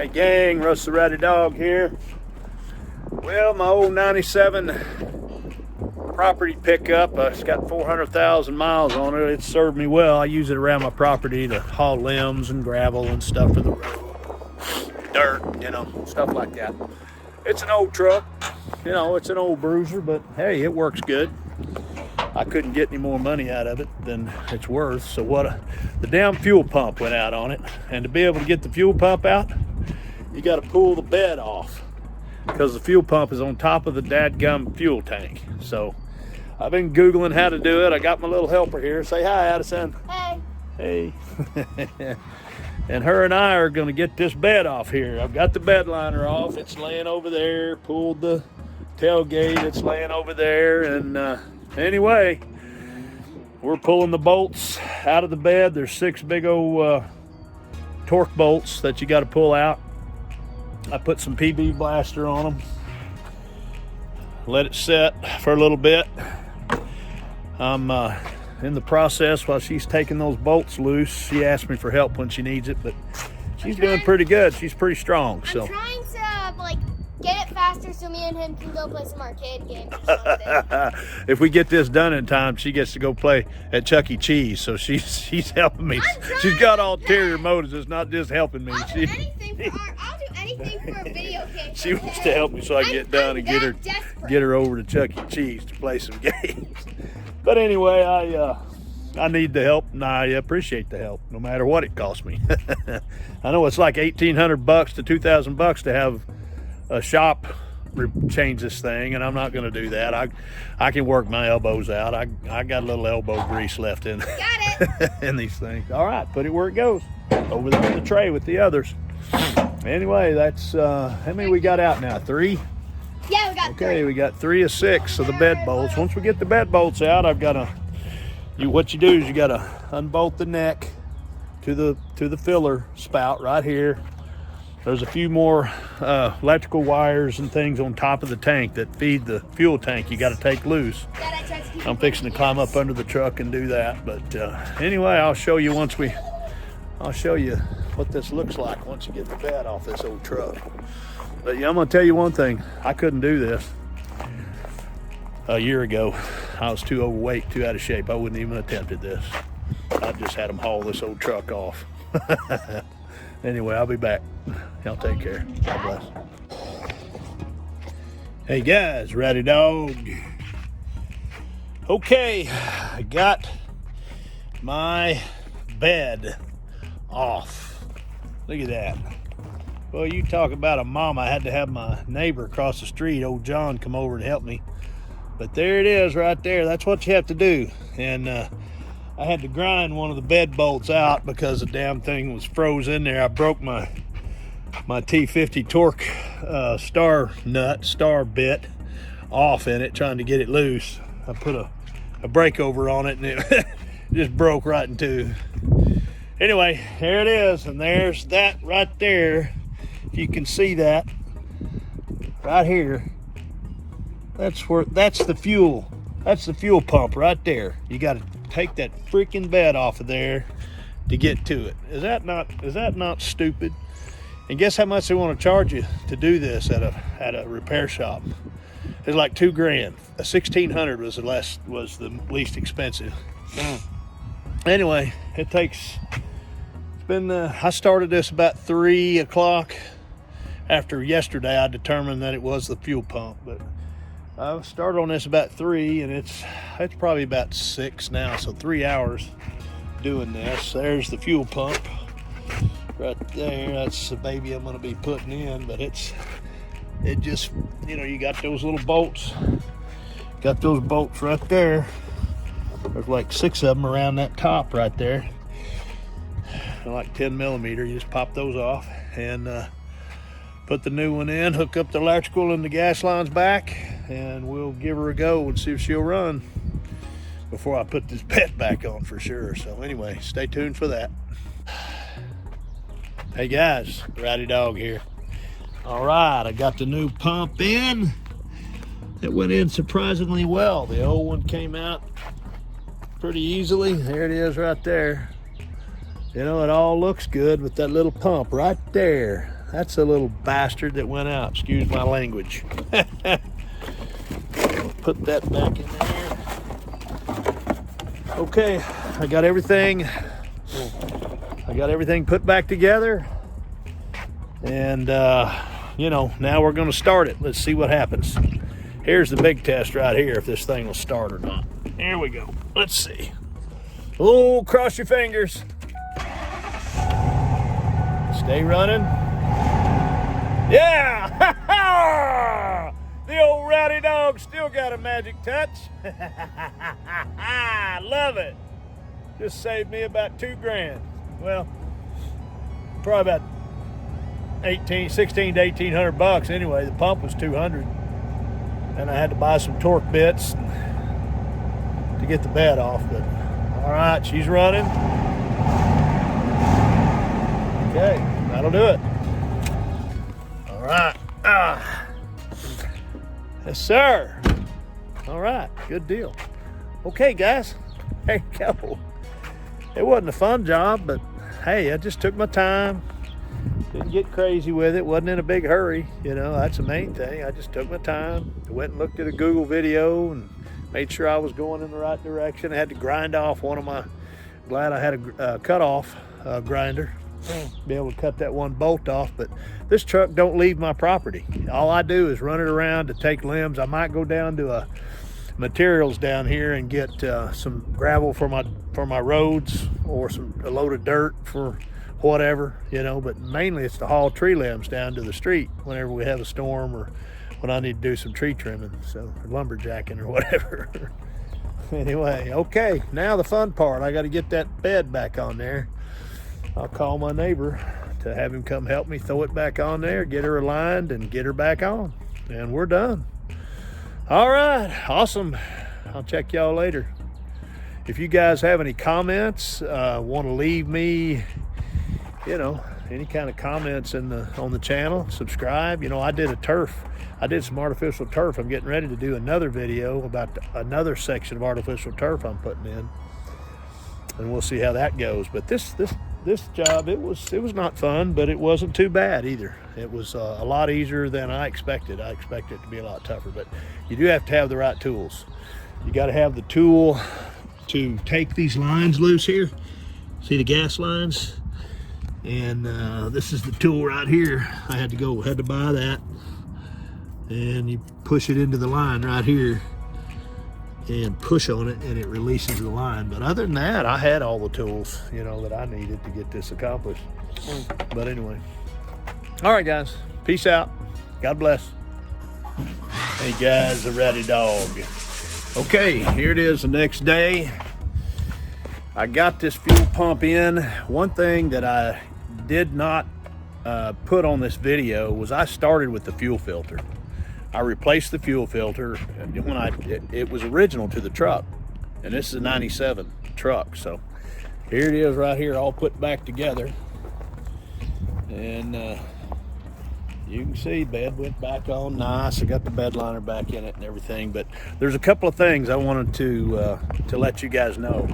Hey gang, Russ the RowdyDawg here. Well, my old 97 property pickup, it's got 400,000 miles on it. It's served me well. I use it around my property to haul limbs and gravel and stuff for the road. Dirt, you know, stuff like that. It's an old truck, you know, it's an old bruiser, but hey, it works good. I couldn't get any more money out of it than it's worth. So the damn fuel pump went out on it. And to be able to get the fuel pump out, you got to pull the bed off because the fuel pump is on top of the dadgum fuel tank. So I've been Googling how to do it. I got my little helper here. Say hi, Addison. Hey. Hey. And her and I are going to get this bed off here. I've got the bed liner off. It's laying over there. Pulled the tailgate. It's laying over there. And anyway, we're pulling the bolts out of the bed. There's 6 big old torque bolts that you got to pull out. I put some PB blaster on them. Let it set for a little bit. I'm in the process while she's taking those bolts loose. She asked me for help when she needs it, but she's doing pretty good. She's pretty strong. I'm trying to get it faster so me and him can go play some arcade games or something. If we get this done in time, she gets to go play at Chuck E. Cheese. So she's helping me. She's got ulterior motives. It's not just helping me. I'll do anything for a video game. She wants to help me so I can get done and get her over to Chuck E. Cheese to play some games. But anyway, I need the help, and I appreciate the help, no matter what it costs me. I know it's like $1,800 to $2,000 to have a shop change this thing, and I'm not going to do that. I can work my elbows out. I got a little elbow grease left in in these things. All right, put it where it goes, over there on the tray with the others. Anyway, that's how many we got out now? 3? Yeah, we got 3. Okay, we got 3 of 6 of the bed bolts. Once we get the bed bolts out, I've got to. What you do is you got to unbolt the neck to the filler spout right here. There's a few more electrical wires and things on top of the tank that feed the fuel tank. You got to take loose. I'm fixing to climb up under the truck and do that. But anyway, I'll show you what this looks like once you get the bed off this old truck. But yeah, I'm gonna tell you one thing. I couldn't do this a year ago. I was too overweight, too out of shape. I wouldn't even attempted this. I just had them haul this old truck off. Anyway, I'll be back. Y'all take care. God bless. Hey guys, RowdyDawg. Okay, I got my bed off. Look at that. Well, you talk about a mom. I had to have my neighbor across the street, old John, come over and help me. But there it is right there. That's what you have to do. And I had to grind one of the bed bolts out because the damn thing was froze in there. I broke my T50 torque star bit off in it, trying to get it loose. I put a brake over on it, and it just broke right in two. Anyway, there it is, and there's that right there. If you can see that right here, that's the fuel. That's the fuel pump right there. You got to take that freaking bed off of there to get to it. Is that not stupid? And guess how much they want to charge you to do this at a repair shop? It's like $2,000. A $1,600 was the least expensive. Anyway, I started this about 3 o'clock. After yesterday, I determined that it was the fuel pump, but I started on this about 3, and it's probably about 6 now, so 3 hours doing this. There's the fuel pump right there. That's the baby I'm going to be putting in, but it just, you got those little bolts. Got those bolts right there. There's like 6 of them around that top right there. They're like 10 millimeter. You just pop those off and put the new one in, hook up the electrical and the gas lines back, and we'll give her a go and see if she'll run before I put this bed back on for sure. So anyway, stay tuned for that. Hey guys, RowdyDawg here. All right, I got the new pump in. It went in surprisingly well. The old one came out pretty easily. There it is right there. It all looks good with that little pump right there. That's a little bastard that went out. Excuse my language. Put that back in there. Okay, I got everything put back together. And, you know, now we're going to start it. Let's see what happens. Here's the big test right here, if this thing will start or not. Here we go. Let's see. Oh, cross your fingers. Stay running. Yeah! The old RowdyDawg still got a magic touch. I love it. Just saved me about $2,000. Well, probably about 16 to 1,800 bucks anyway. The pump was 200, and I had to buy some torque bits to get the bed off. But all right, she's running. Okay, that'll do it. All right. Yes, sir. All right, good deal. Okay, guys, there you go. It wasn't a fun job, but hey, I just took my time. Didn't get crazy with it. Wasn't in a big hurry. You know, that's the main thing. I just took my time. Went and looked at a Google video and made sure I was going in the right direction. I had to grind off one of my, glad I had a cut-off grinder. Be able to cut that one bolt off. But this truck don't leave my property. All I do is run it around to take limbs. I might go down to a materials down here and get some gravel for my roads, or a load of dirt for whatever, you know, but mainly it's to haul tree limbs down to the street whenever we have a storm, or when I need to do some tree trimming, so, or lumberjacking or whatever. Anyway, okay, now the fun part. I got to get that bed back on there. I'll call my neighbor to have him come help me throw it back on there, get her aligned, and get her back on, and we're done. All right, awesome. I'll check y'all later. If you guys have any comments, want to leave me, you know, any kind of comments on the channel, subscribe. You know, I did some artificial turf. I'm getting ready to do another video about another section of artificial turf I'm putting in, and we'll see how that goes. But this job, it was not fun, but it wasn't too bad either. It was a lot easier than I expected. I expected it to be a lot tougher, but you do have to have the right tools. You got to have the tool to take these lines loose here. See the gas lines? And this is the tool right here. I had to buy that, and you push it into the line right here and push on it, and it releases the line. But other than that, I had all the tools, you know, that I needed to get this accomplished. But anyway, all right, guys, peace out. God bless. Hey guys, the RowdyDawg. Okay, here it is the next day. I got this fuel pump in. One thing that I did not put on this video was I started with the fuel filter. I replaced the fuel filter when it was original to the truck, and this is a 97 truck. So here it is right here, all put back together, and you can see bed went back on nice. I got the bed liner back in it and everything. But there's a couple of things I wanted to let you guys know.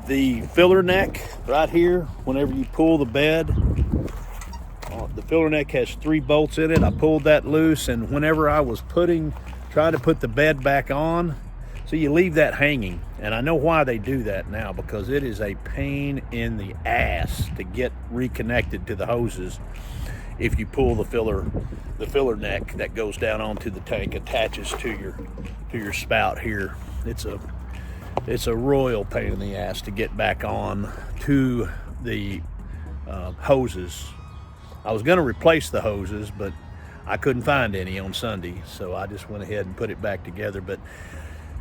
The filler neck right here, whenever you pull the bed, the filler neck has 3 bolts in it. I pulled that loose, and whenever I was trying to put the bed back on, so you leave that hanging. And I know why they do that now, because it is a pain in the ass to get reconnected to the hoses. If you pull the filler neck that goes down onto the tank, attaches to your spout here, it's a royal pain in the ass to get back on to the hoses. I was going to replace the hoses, but I couldn't find any on Sunday, so I just went ahead and put it back together. But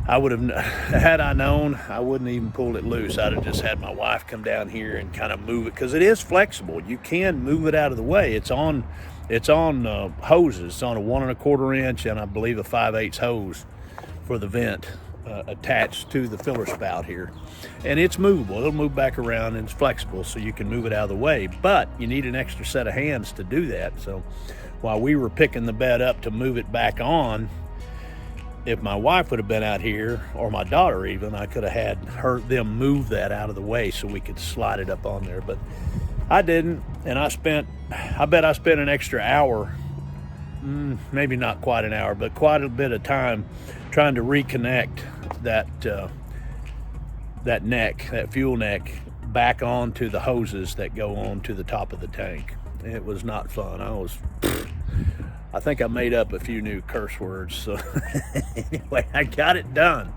I would have, had I known, I wouldn't even pulled it loose. I'd have just had my wife come down here and kind of move it, because it is flexible. You can move it out of the way. It's on hoses. It's on a 1 1/4 inch and I believe a 5/8 hose for the vent attached to the filler spout here, and it's movable. It'll move back around, and it's flexible, so you can move it out of the way. But you need an extra set of hands to do that. So while we were picking the bed up to move it back on, if my wife would have been out here, or my daughter even, I could have had them move that out of the way so we could slide it up on there. But I didn't, and I bet I spent an extra hour, maybe not quite an hour, but quite a bit of time trying to reconnect that fuel neck back onto the hoses that go onto the top of the tank. It was not fun. I think I made up a few new curse words. So anyway, I got it done.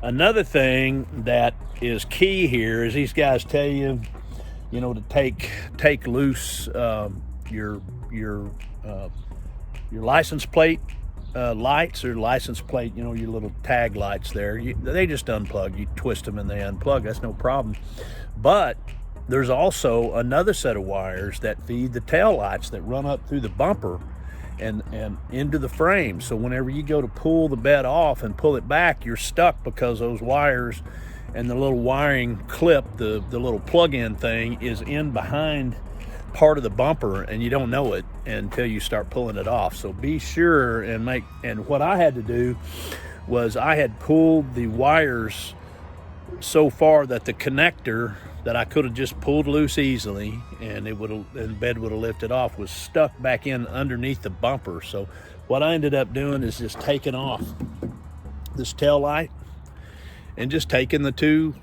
Another thing that is key here is these guys tell you, to take loose your license plate lights, or license plate, your little tag lights there. They just unplug. You twist them and they unplug. That's no problem. But there's also another set of wires that feed the tail lights that run up through the bumper and into the frame. So whenever you go to pull the bed off and pull it back, you're stuck because those wires and the little wiring clip, the little plug-in thing, is in behind part of the bumper, and you don't know it until you start pulling it off. So be sure and what I had to do was I had pulled the wires so far that the connector that I could have just pulled loose easily and the bed would have lifted off was stuck back in underneath the bumper. So what I ended up doing is just taking off this tail light and just taking the two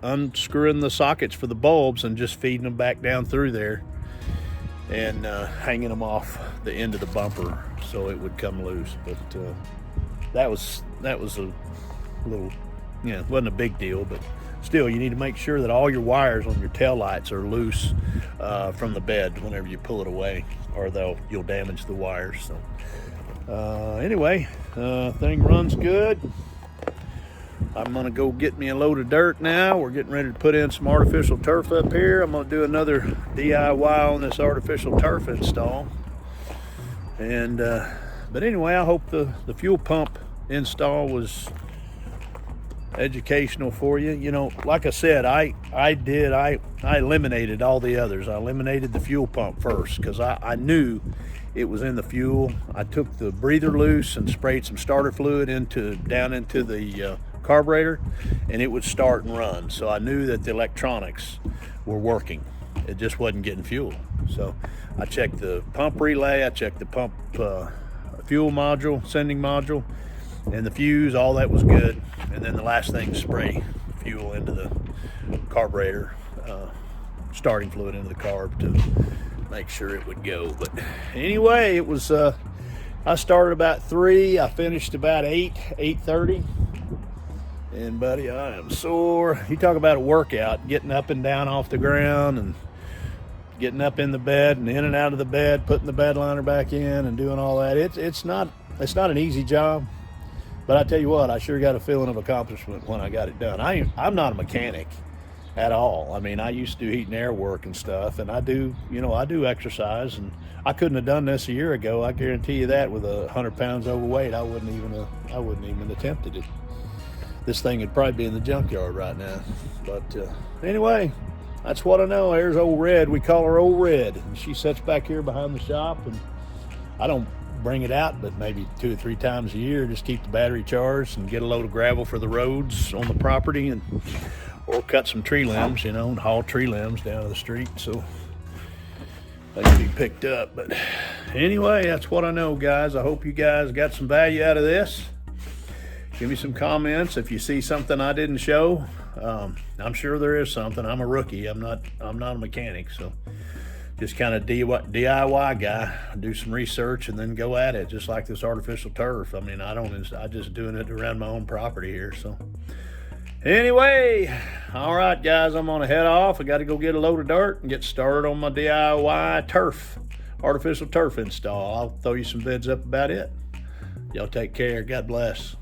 unscrewing the sockets for the bulbs and just feeding them back down through there and hanging them off the end of the bumper so it would come loose. But that was a little, it wasn't a big deal, but still, you need to make sure that all your wires on your tail lights are loose from the bed whenever you pull it away, or you'll damage the wires. So anyway, thing runs good. I'm gonna go get me a load of dirt now. We're getting ready to put in some artificial turf up here. I'm gonna do another DIY on this artificial turf install. And but anyway, I hope the fuel pump install was educational for you. Like I said, I eliminated all the others. I eliminated the fuel pump first because I knew it was in the fuel. I took the breather loose and sprayed some starter fluid down into the carburetor, and it would start and run. So I knew that the electronics were working. It just wasn't getting fuel. So I checked the pump relay, I checked the pump fuel module, sending module, and the fuse. All that was good. And then the last thing, spray fuel into the carburetor, starting fluid into the carb to make sure it would go. But anyway, it was I started about 3, I finished about 8:30. And buddy, I am sore. You talk about a workout, getting up and down off the ground and getting up in the bed and in and out of the bed, putting the bed liner back in and doing all that. It's not an easy job, but I tell you what, I sure got a feeling of accomplishment when I got it done. I'm not a mechanic at all. I mean, I used to do heat and air work and stuff, and I do exercise, and I couldn't have done this a year ago. I guarantee you that. With 100 pounds overweight, I wouldn't even attempted it. This thing would probably be in the junkyard right now. But anyway, that's what I know. There's old Red. We call her Old Red. And she sits back here behind the shop, and I don't bring it out but maybe 2 or 3 times a year. Just keep the battery charged and get a load of gravel for the roads on the property, or cut some tree limbs, and haul tree limbs down to the street so they can be picked up. But anyway, that's what I know, guys. I hope you guys got some value out of this. Give me some comments if you see something I didn't show. I'm sure there is something. I'm a rookie. I'm not a mechanic, so just kind of DIY guy. Do some research and then go at it, just like this artificial turf. I mean, I just doing it around my own property here. So anyway, all right, guys, I'm gonna head off. I got to go get a load of dirt and get started on my DIY artificial turf install. I'll throw you some vids up about it. Y'all take care. God bless.